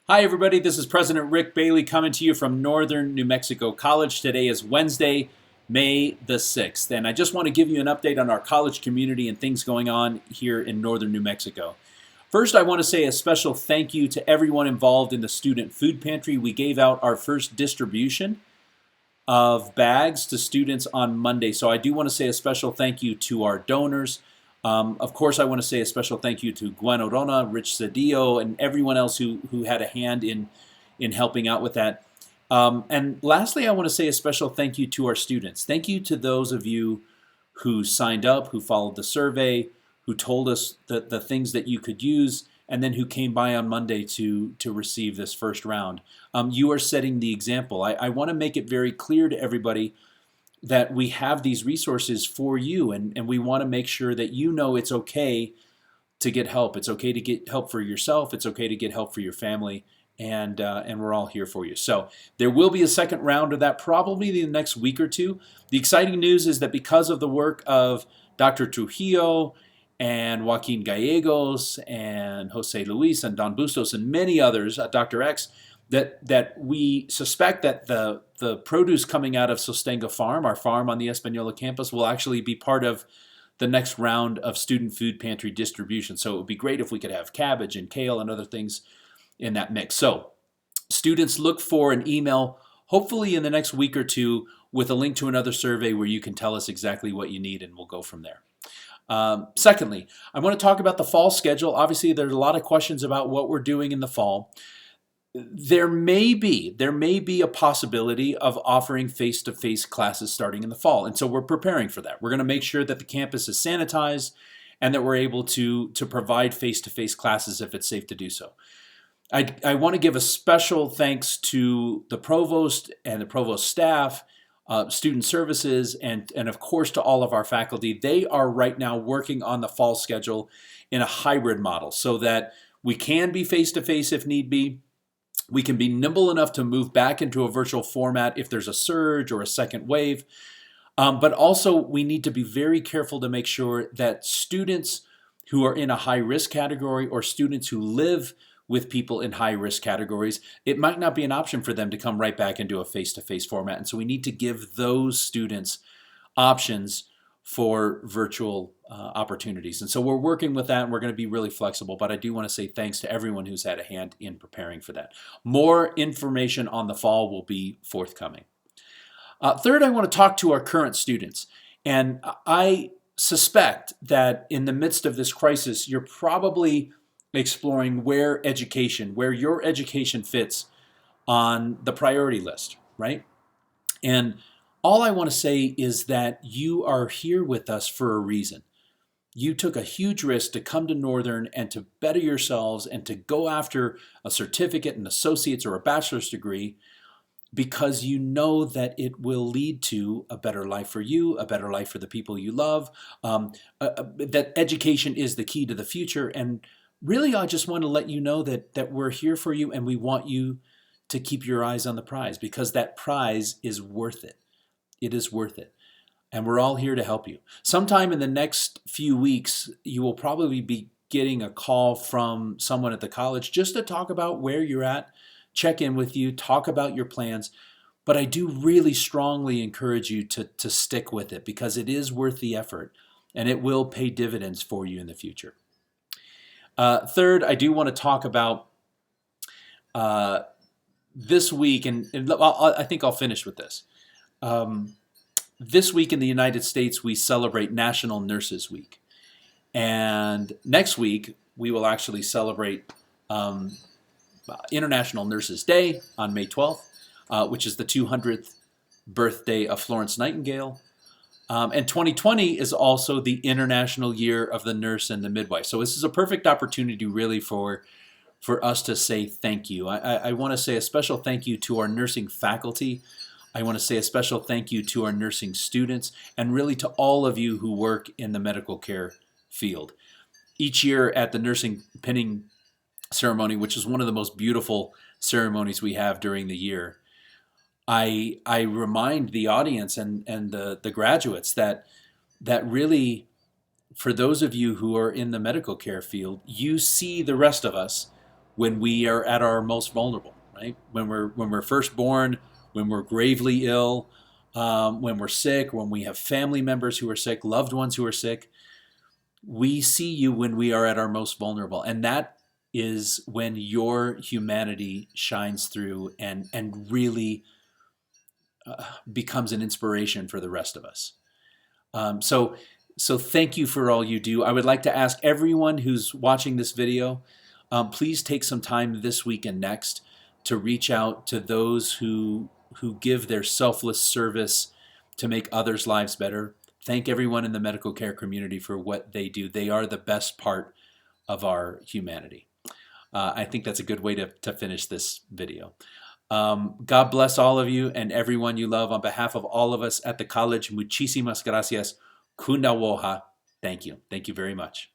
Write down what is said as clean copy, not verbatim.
Hi, everybody. This is President Rick Bailey coming to you from Northern New Mexico College. Today is Wednesday, May the 6th, and I just want to give you an update on our college community and things going on here in Northern New Mexico. First, I want to say a special thank you to everyone involved in the Student Food Pantry. We gave out our first distribution of bags to students on Monday, so I do want to say a special thank you to our donors. Of course, I want to say a special thank you to Gwen Orona, Rich Cedillo, and everyone else who had a hand in helping out with that. And lastly, I want to say a special thank you to our students. Thank you to those of you who signed up, who followed the survey, who told us the things that you could use, and then who came by on Monday to receive this first round. You are setting the example. I want to make it very clear to everybody that we have these resources for you, and we want to make sure that you know it's okay to get help. It's okay to get help for yourself. It's okay to get help for your family, and we're all here for you. So there will be a second round of that probably in the next week or two. The exciting news is that because of the work of Dr. Trujillo and Joaquin Gallegos and Jose Luis and Don Bustos and many others, Dr. X, that we suspect that the produce coming out of Sostenga Farm, our farm on the Española campus, will actually be part of the next round of Student Food Pantry distribution. So it would be great if we could have cabbage and kale and other things in that mix. So students, look for an email, hopefully in the next week or two, with a link to another survey where you can tell us exactly what you need, and we'll go from there. Secondly, I want to talk about the fall schedule. Obviously, there's a lot of questions about what we're doing in the fall. There may be a possibility of offering face-to-face classes starting in the fall, and so we're preparing for that. We're going to make sure that the campus is sanitized and that we're able to provide face-to-face classes if it's safe to do so. I want to give a special thanks to the provost and the provost staff, student services, and of course to all of our faculty. They are right now working on the fall schedule in a hybrid model so that we can be face-to-face if need be. We can be nimble enough to move back into a virtual format if there's a surge or a second wave. But also we need to be very careful to make sure that students who are in a high-risk category or students who live with people in high-risk categories, it might not be an option for them to come right back into a face-to-face format. And so we need to give those students options for virtual opportunities. And so we're working with that, and we're going to be really flexible. But I do want to say thanks to everyone who's had a hand in preparing for that. More information on the fall will be forthcoming. Third, I want to talk to our current students. And I suspect that in the midst of this crisis, you're probably exploring where your education fits on the priority list, right? And all I want to say is that you are here with us for a reason. You took a huge risk to come to Northern and to better yourselves and to go after a certificate, an associate's, or a bachelor's degree because you know that it will lead to a better life for you, a better life for the people you love, that education is the key to the future. And really, I just want to let you know that we're here for you, and we want you to keep your eyes on the prize because that prize is worth it. It is worth it. And we're all here to help you. Sometime in the next few weeks, you will probably be getting a call from someone at the college just to talk about where you're at, check in with you, talk about your plans. But I do really strongly encourage you to stick with it because it is worth the effort and it will pay dividends for you in the future. Third, I do want to talk about this week, and I think I'll finish with this. This week in the United States, we celebrate National Nurses Week. And next week, we will actually celebrate International Nurses Day on May 12th, which is the 200th birthday of Florence Nightingale. And 2020 is also the International Year of the Nurse and the Midwife. So this is a perfect opportunity really for us to say thank you. I want to say a special thank you to our nursing faculty. I want to say a special thank you to our nursing students and really to all of you who work in the medical care field. Each year at the nursing pinning ceremony, which is one of the most beautiful ceremonies we have during the year, I remind the audience and the graduates that really, for those of you who are in the medical care field, you see the rest of us when we are at our most vulnerable, right? When we're first born, when we're gravely ill, when we're sick, when we have family members who are sick, loved ones who are sick. We see you when we are at our most vulnerable, and that is when your humanity shines through and really becomes an inspiration for the rest of us. So thank you for all you do. I would like to ask everyone who's watching this video, please take some time this week and next to reach out to those who give their selfless service to make others' lives better. Thank everyone in the medical care community for what they do. They are the best part of our humanity. I think that's a good way to finish this video. God bless all of you and everyone you love. On behalf of all of us at the college, muchísimas gracias. Kunda woha. Thank you. Thank you very much.